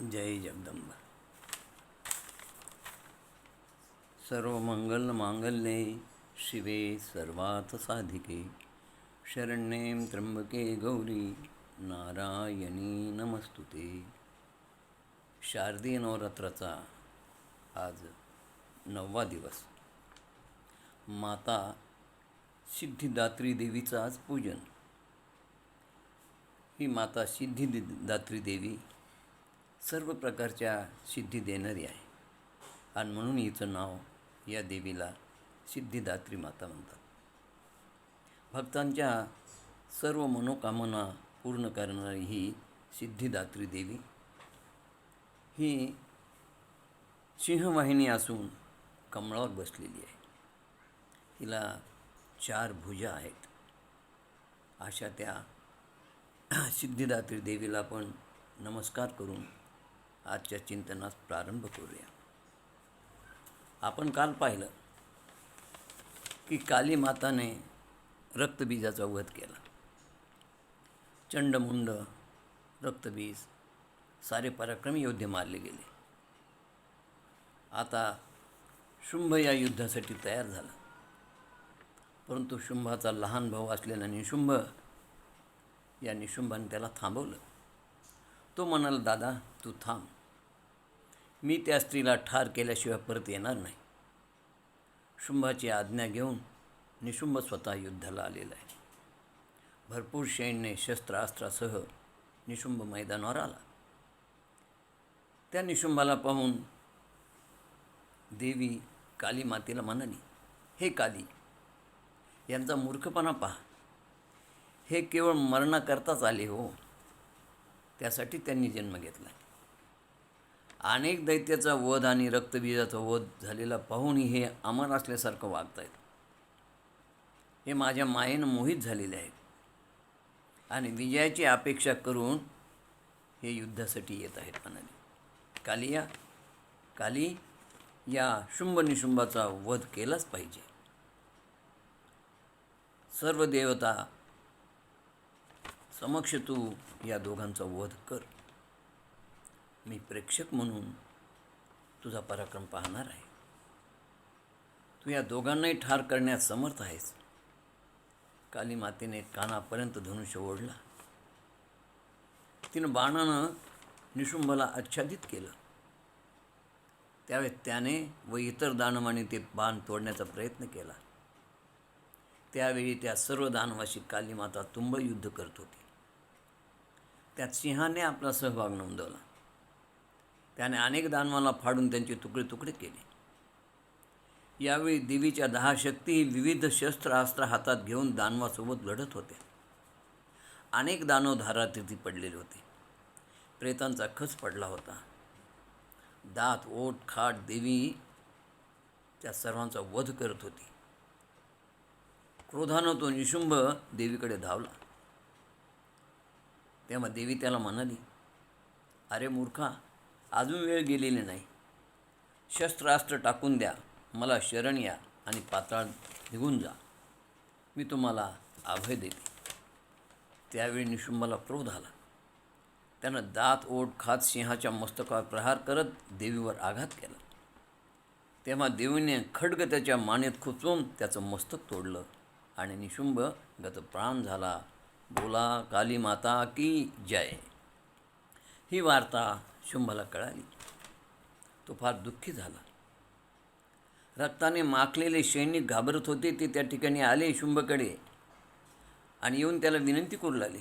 जय जगदंबा. सर्वमंगलमांगल्ये शिवे सर्वार्थसाधिके शरण्ये त्र्यंबके गौरी नारायणी नमस्तुते. शारदीय नवरात्राचा आज 9वा दिवस. माता सिद्धिदात्री देवीचं आज पूजन. ही माता सिद्धिदात्री देवी सर्व प्रकारच्या सिद्धी देणारी आहे आणि म्हणून हिचं नाव या देवीला सिद्धिदात्री माता म्हणतात. भक्तांच्या सर्व मनोकामना पूर्ण करणारी ही सिद्धिदात्री देवी ही सिंहवाहिनी असून कमळावर बसलेली आहे. हिला 4 भुजा आहेत. अशा त्या सिद्धिदात्री देवीला आपण नमस्कार करून आजच्या चिंतनास प्रारंभ करूया. आपण काल पाहिलं की काली माताने रक्तबीजाचा वध केला. चंडमुंड, रक्तबीज सारे पराक्रमी योद्धे मारले गेले. आता शुंभ या युद्धासाठी तयार झाला, परंतु शुंभाचा लहान भाऊ असलेला निशुंभ या निशुंभाने त्याला थांबवलं. तो म्हणाला, दादा तू थांब, मी त्या स्त्रीला ठार केल्याशिवाय परत येणार नाही. शुंभाची आज्ञा घेऊन निशुंभ स्वतः युद्धाला आलेला आहे. भरपूर सैन्य शस्त्रास्त्रासह निशुंभ मैदानावर आला. त्या निशुंभाला पाहून देवी काली मातेला म्हणाली, हे काली, यांचा मूर्खपणा पहा. हे केवळ मरणाकरताच आले हो, त्यासाठी त्यांनी जन्म घेतला. अनेक दैत्याचा वध आणि रक्तबीजाचा वध झालेला पाहूनही हे अमर असल्यासारखं वागत आहेत. हे माझ्या मायेनं मोहित झालेले आहेत आणि विजयाची अपेक्षा करून हे युद्धासाठी येत आहेत म्हणाले. काली या शुंभ निशुंभाचा वध केलाच पाहिजे. सर्व देवता समक्ष तू या दोघांचा वध कर. मी प्रेक्षक म्हणून तुझा पराक्रम पाहणार आहे. तू या दोघांनाही ठार करण्यास समर्थ आहेस. काली मातेने कानापर्यंत धनुष्य ओढला. तिनं बाणानं निशुंभला आच्छादित केलं. त्यावेळी त्याने व इतर दानवांनी ते बाण तोडण्याचा प्रयत्न केला. त्यावेळी त्या सर्व दानवाशी काली माता तुंब युद्ध करत होती. त्यात सिंहाने आपला सहभाग नोंदवला. त्याने अनेक दानवांना फाडून त्यांचे तुकडे तुकडे केले. यावेळी देवीच्या 10 शक्ती विविध शस्त्रास्त्र हातात घेऊन दानवासोबत लढत होत्या. अनेक दानव धारातीर्थी पडलेले होते. प्रेतांचा खच पडला होता. दात ओठ खाट देवी त्या सर्वांचा वध करत होती. क्रोधानं तो निशुंभ देवीकडे धावला. तेव्हा देवी त्याला म्हणाली, अरे मूर्खा, अजून वेळ गेलेली नाही. शस्त्रास्त्र टाकून द्या, मला शरण या आणि पाताळ निघून जा. मी तुम्हाला अभय देते. त्यावेळी निशुंभाला क्रोध आला. त्यानं दात ओठ खात सिंहाच्या मस्तकावर प्रहार करत देवीवर आघात केला. तेव्हा देवीने खड्ग त्याच्या मानेत खुचवून त्याचं मस्तक तोडलं आणि निशुंभ गतप्राण झाला. बोला काली माता की जय. ही वार्ता शुंभाला कळाली. तो फार दुःखी झाला. रक्ताने माखलेले सैनिक घाबरत होते. ते त्या ठिकाणी आले शुंभकडे आणि येऊन त्याला विनंती करू लागले.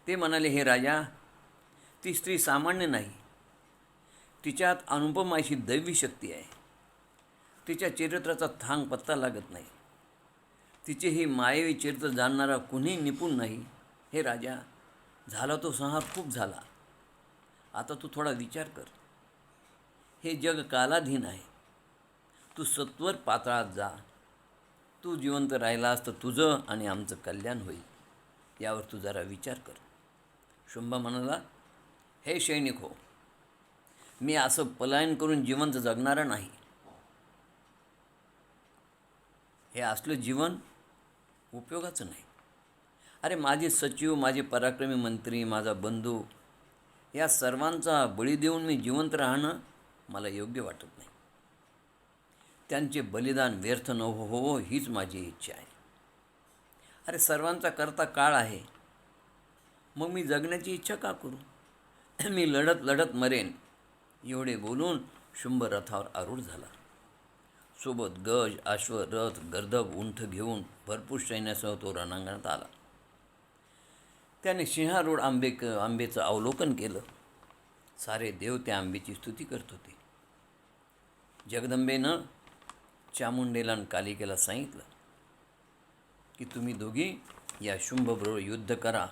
ते म्हणाले, हे राजा, ती स्त्री सामान्य नाही. तिच्यात अनुपम अशी दैवी शक्ती आहे. तिच्या चरित्राचा थांग पत्ता लागत नाही. तिचे ही मायवी चरित्र जाणणारा कुणी निपुण नाही. हे राजा, झाला तो संहार खूप झाला. आता तू थोडा विचार कर. हे जग कालाधीन आहे. तू सत्वर पाताळात जा. तू जिवंत राहिलास तर तुझं आणि आमचं कल्याण होईल. यावर तू जरा विचार कर. शुंभ म्हणाला, हे सैनिक हो, मी असं पलायन करून जिवंत जगणारा नाही. हे असलं जीवन उपयोगाचं नाही. अरे माझे सचिव, माझे पराक्रमी मंत्री, माझा बंधू या सर्वांचा बळी देऊन मी जिवंत राहणं मला योग्य वाटत नाही. त्यांचे बलिदान व्यर्थ न हो हीच माझी इच्छा आहे. अरे सर्वांचा करता काळ आहे, मग मी जगण्याची इच्छा का करू? मी लढत लढत मरेन. एवढे बोलून शुंभ रथावर आरूढ झाला. सोबत गज, अश्व, रथ, गर्दभ, उंट घेऊन भरपूर सैन्यासह तो रणांगणात आला. त्याने सिंहारूढ आंबेचं अवलोकन केलं. सारे देव त्या आंबेची स्तुती करत होते. जगदंबेनं चामुंडेला आणि कालिकेला सांगितलं की तुम्ही दोघी या शुंभबरोबर युद्ध करा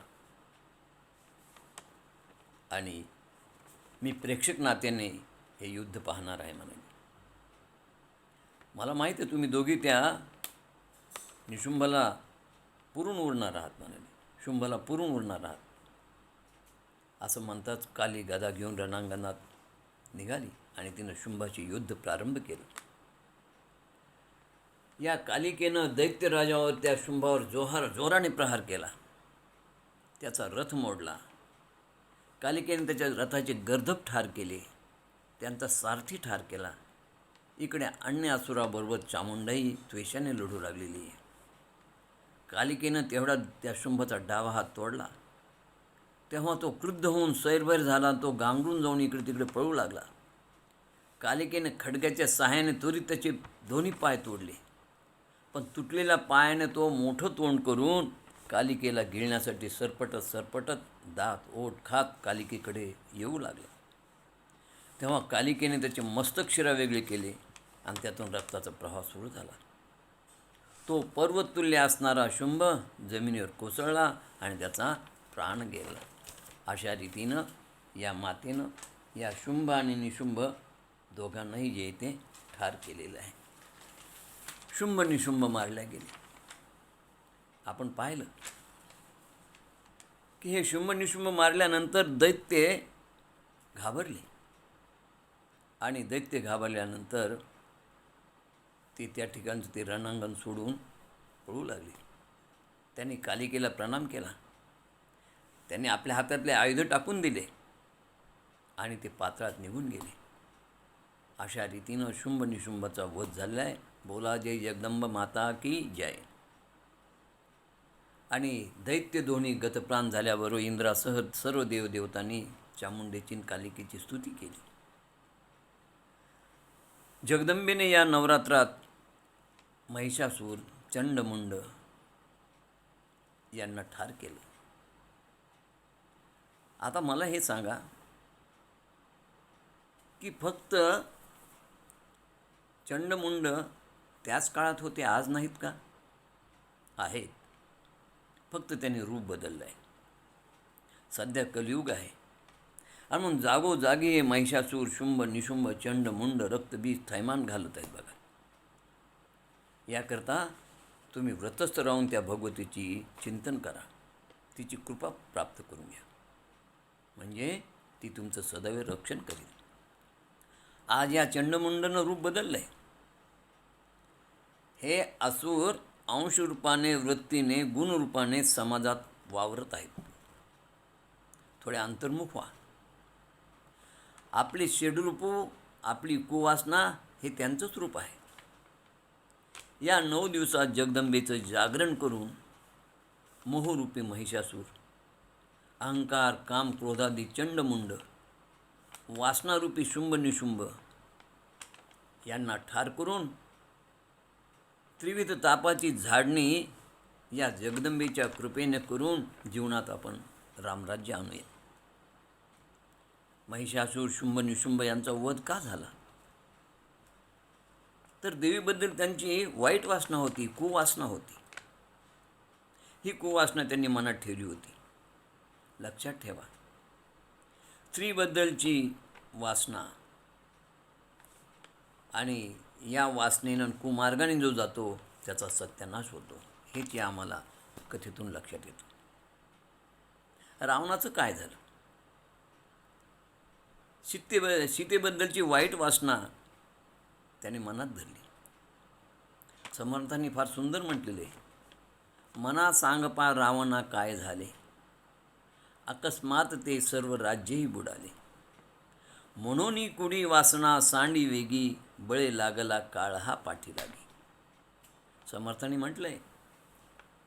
आणि मी प्रेक्षक नात्याने हे युद्ध पाहणार आहे म्हणाले. मला माहीत आहे तुम्ही दोघी त्या निशुंभला पुरून उरणार आहात म्हणाले. शुंभला पुरून उरणार आहात. असं म्हणताच काली गदा घेऊन रणांगणात निघाली आणि तिनं शुंभाचे युद्ध प्रारंभ केलं. या कालिकेनं दैत्यराजावर त्या शुंभावर जोराने प्रहार केला. त्याचा रथ मोडला. कालिकेने त्याच्या रथाचे गर्दभ ठार केले. त्यांचा सारथी ठार केला. इकडे अन्य असुराबरोबर चामुंडाही त्वेषाने लढू लागलेली आहे. कालिकेनं तेवढा त्या शुंभाचा डावा हात तोडला. तेव्हा तो क्रुद्ध होऊन सैरभैर झाला. तो गांगरून जाऊन इकडे तिकडे पळू लागला. कालिकेने खडग्याच्या सहाय्याने त्वरित त्याचे दोन्ही पाय तोडले. पण तुटलेल्या पायाने तो मोठं तोंड करून कालिकेला गिळण्यासाठी सरपटत दात ओठ खात कालिकेकडे येऊ लागला. तेव्हा कालिकेने त्याचे मस्तक शिरावेगळे केले आणि त्यातून रक्ताचा प्रवाह सुरू झाला. तो पर्वततुल्य असणारा शुंभ जमिनीवर कोसळला आणि त्याचा प्राण गेला. अशा रीतीनं या मातेनं या शुंभ आणि निशुंभ दोघांनाही जे ते ठार केलेलं आहे. शुंभ निशुंभ मारल्या गेले. आपण पाहिलं की हे शुंभ निशुंभ मारल्यानंतर दैत्य घाबरले आणि दैत्य घाबरल्यानंतर ते त्या ठिकाणचं ते रणांगण सोडून पळू लागले. त्यांनी कालिकेला प्रणाम केला. त्यांनी आपल्या हातातले आयुध टाकून दिले आणि ते पाताळात निघून गेले. अशा रीतीनं शुंभ निशुंभाचा वध झालेला आहे. बोला जय जगदंब माता की जय. आणि दैत्य दोन्ही गतप्राण झाल्याबरोबर इंद्रासह सर्व देवदेवतांनी चामुंडेची कालिकेची स्तुती केली. जगदंबेने या नवरात्रात महिषासूर, चंडमुंड यांना ठार केलं. आता मला हे सांगा की फक्त चंडमुंड त्याच काळात होते, आज नाहीत का? आहेत. फक्त त्यांनी रूप बदललं आहे. सध्या कलियुग आहे आणि म्हणून जागोजागी हे महिषासूर, शुंभ, निशुंभ, चंड, मुंड, रक्तबीज थैमान घालत आहेत बघा. याकरता तुम्ही व्रतस्थ राहून त्या भगवतीची चिंतन करा. तिची कृपा प्राप्त करून घ्या. म्हणजे ती तुमचं सदैव रक्षण करेल. आज या चंडमुंडनं रूप बदललं आहे. हे असुर अंशरूपाने, वृत्तीने, गुणरूपाने समाजात वावरत आहेत. थोडे अंतर्मुख व्हा. आपली षड्रूपू, आपली कुवासना हे त्यांचंच रूप आहे. या 9 दिवसात जगदंबेचं जागरण करून मोहरूपी महिषासूर, अहंकार, काम, क्रोधादी चंडमुंड, वासनारूपी शुंभ निशुंभ यांना ठार करून त्रिविध तापाची झाडणी या जगदंबेच्या कृपेने करून जीवनात आपण रामराज्य आणूया. महिषासूर, शुंभ निशुंभ यांचा वध का झाला? तर देवीबद्दल त्यांची वाईट वासना होती, कुवासना होती. ही कुवासना त्यांनी मनात ठेवली होती. लक्षात ठेवा, स्त्रीबद्दलची वासना आणि या वासनेनं कुमार्गाने जो जातो त्याचा सत्यानाश होतो. हेच या आम्हाला कथेतून लक्षात येतं. रावणाचं काय झालं? सीतेबद्दलची वाईट वासना त्याने मनात धरली. समर्थांनी फार सुंदर म्हटलेले, मना सांग पा रावणा काय झाले, अकस्मात ते सर्व राज्यही बुडाले. म्हणून कुडी वासना सांडी वेगी, बळे लागला काळ हा पाठी लागी. समर्थांनी म्हटलंय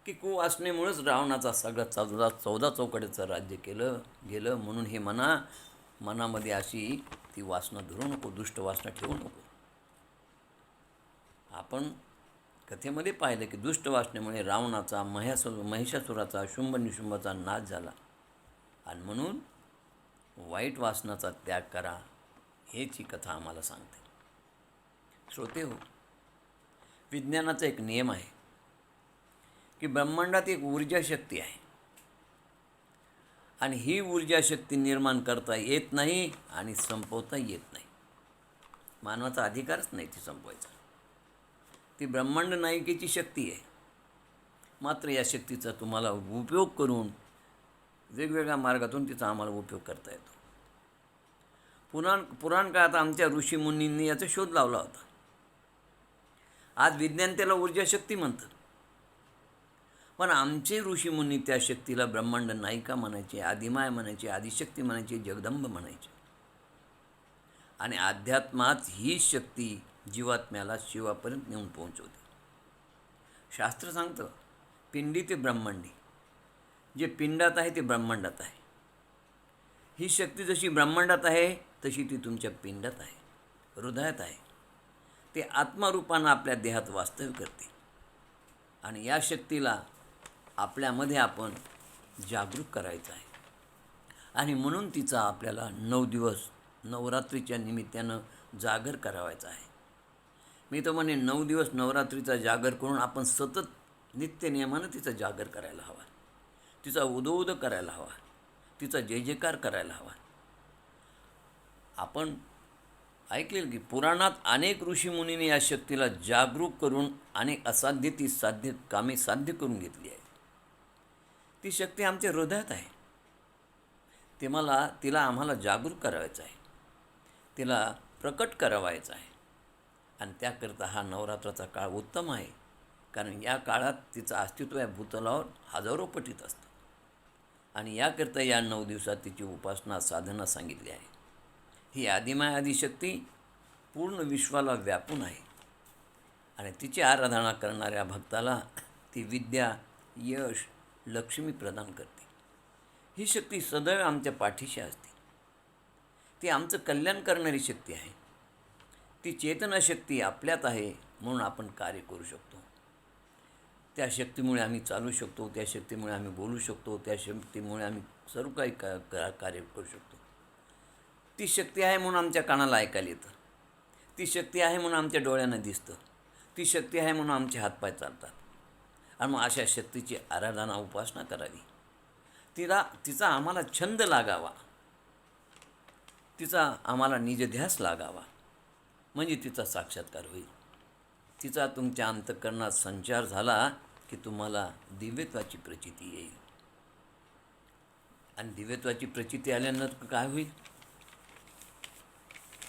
की कुवासनेमुळेच रावणाचा सगळा 14 चौकड्याचं राज्य गेलं. म्हणून हे मनामध्ये अशी ती वासना धरू नको, दुष्ट वासना ठेवू नको. आपण कथेमध्ये पाहिलं की दुष्ट वासनेमुळे रावणाचा, महिषासुराचा, शुंभ निशुंभाचा नाश झाला. आणि म्हणून वाईट वासनाचा त्याग करा, हेच ही कथा आम्हाला सांगते. श्रोते हो, विज्ञानाचा एक नियम आहे की ब्रह्मांडात एक ऊर्जा शक्ती आहे आणि ही ऊर्जा शक्ती निर्माण करता येत नाही आणि संपवता येत नाही. मानवाचा अधिकारच नाही ती संपवायचा. ती ब्रह्मांड नायिकेची शक्ती आहे. मात्र या शक्तीचा तुम्हाला उपयोग करून वेगवेगळ्या मार्गातून तिचा आम्हाला उपयोग करता येतो. पुराण काळात आमच्या ऋषीमुनींनी याचा शोध लावला होता. आज विज्ञान त्याला ऊर्जा शक्ती म्हणतं. पण आमचे ऋषीमुनी त्या शक्तीला ब्रह्मांड नायिका म्हणायचे, आदिमाय म्हणायचे, आदिशक्ती म्हणायचे, जगदंब म्हणायचे. आणि अध्यात्मात ही शक्ती जीवात्म्याला शिवापर्यंत नेऊन पोहोचवते. शास्त्र सांगतं पिंडी ते ब्रह्मांडी. जे पिंडात आहे ते ब्रह्मांडात आहे. ही शक्ती जशी ब्रह्मांडात आहे तशी ती तुमच्या पिंडात आहे, हृदयात आहे. ते आत्मारूपानं आपल्या देहात वास्तव्य करते. आणि या शक्तीला आपल्यामध्ये आपण जागरूक करायचं आहे. आणि म्हणून तिचा आपल्याला 9 दिवस नवरात्रीच्या निमित्तानं जागर करावायचा आहे. मी तर म्हणे 9 दिवस नवरात्रीचा जागर करून आपण सतत नित्यनियमानं तिचा जागर करायला हवा, तिचा उदोउद करायला हवा, तिचा जय जयकार करायला हवा. आपण ऐकलेलं की पुराणात अनेक ऋषीमुनींनी या शक्तीला जागरूक करून अनेक असाध्य ती कामे साध्य करून घेतली आहे. ती शक्ती आमच्या हृदयात आहे. तिला आम्हाला जागरूक करावायचं आहे, तिला प्रकट करावायचं आहे. आणि त्याकरता हा नवरात्राचा काळ उत्तम आहे. कारण या काळात तिचं अस्तित्व या भूतलावर हजारो पटीत असतं. आणि याकरता या 9 दिवसात तिची उपासना साधना सांगितली आहे. ही आदिमाय आदिशक्ती पूर्ण विश्वाला व्यापून आहे. आणि तिची आराधना करणाऱ्या भक्ताला ती विद्या, यश, लक्ष्मी प्रदान करते. ही शक्ती सदैव आमच्या पाठीशी असते. ती आमचं कल्याण करणारी शक्ती आहे. ती चेतना शक्ती आपल्यात आहे म्हणून आपण कार्य करू शकतो. त्या शक्तीमुळे आम्ही चालू शकतो, त्या शक्तीमुळे आम्ही बोलू शकतो, त्या शक्तीमुळे आम्ही सर्व काही कार्य करू शकतो. ती शक्ती आहे म्हणून आमच्या कानाला ऐकायला येतं. ती शक्ती आहे म्हणून आमच्या डोळ्यांना दिसतं. ती शक्ती आहे म्हणून आमचे हातपाय चालतात. आणि मग अशा शक्तीची आराधना उपासना करावी. तिचा आम्हाला छंद लागावा, तिचा आम्हाला निजध्यास लागावा, म्हणजे तिचा साक्षात्कार होईल. तिचा तुमच्या अंतःकरणात संचार झाला की तुम्हाला दिव्यत्वाची प्रचिती येईल. आणि दिव्यत्वाची प्रचिती आल्यानंतर काय होईल?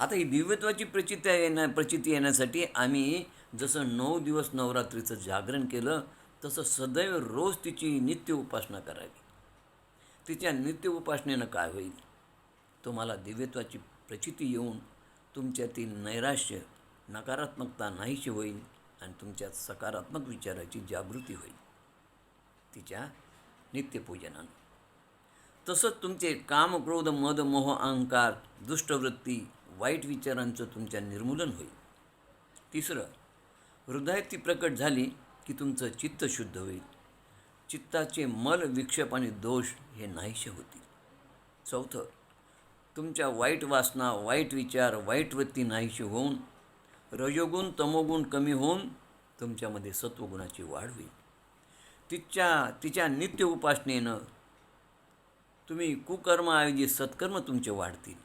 आता ही दिव्यत्वाची प्रचिती येण्यासाठी आम्ही जसं 9 दिवस नवरात्रीचं जागरण केलं तसं सदैव रोज तिची नित्य उपासना करावी. तिच्या नित्य उपासनेनं काय होईल? तुम्हाला दिव्यत्वाची प्रचिती येऊन तुमच्यातील नैराश्य, नकारात्मकता नाहीशी होईल आणि तुमच्यात सकारात्मक विचाराची जागृती होईल तिच्या नित्यपूजनानं. तसंच तुमचे काम, क्रोध, मद, मोह, अहंकार, दुष्टवृत्ती, वाईट विचारांचं तुमच्या निर्मूलन होईल. 3, हृदयात ती प्रकट झाली की तुमचं चित्त शुद्ध होईल. चित्ताचे मल, विक्षेप आणि दोष हे नाहीसे होतील. 4, तुमच्या वाईट वासना, वाईट विचार, वाईट वृत्ती नाहीशी होऊन रजोगुण, तमोगुण कमी होऊन तुमच्यामध्ये सत्वगुणाची वाढ होईल. तिच्या नित्य उपासनेनं तुम्ही कुकर्माऐवजी सत्कर्म तुमचे वाढतील.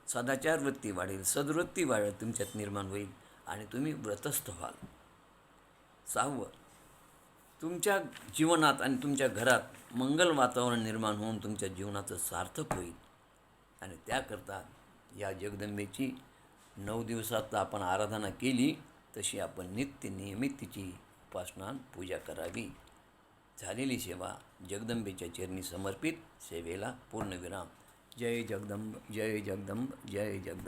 सदाचार वृत्ती वाढेल, सद्वृत्ती तुमच्यात निर्माण होईल आणि तुम्ही व्रतस्थ व्हाल. 6, तुमच्या जीवनात आणि तुमच्या घरात मंगल वातावरण निर्माण होऊन तुमच्या जीवनाचं सार्थक होईल. आणि त्याकरता या जगदंबेची 9 दिवसात आपण आराधना केली तशी आपण नियमित तिची उपासना पूजा करावी. झालेली सेवा जगदंबेच्या चरणी समर्पित, सेवेला पूर्णविराम. जय जगदंब, जय जगदंब, जय जगदंब.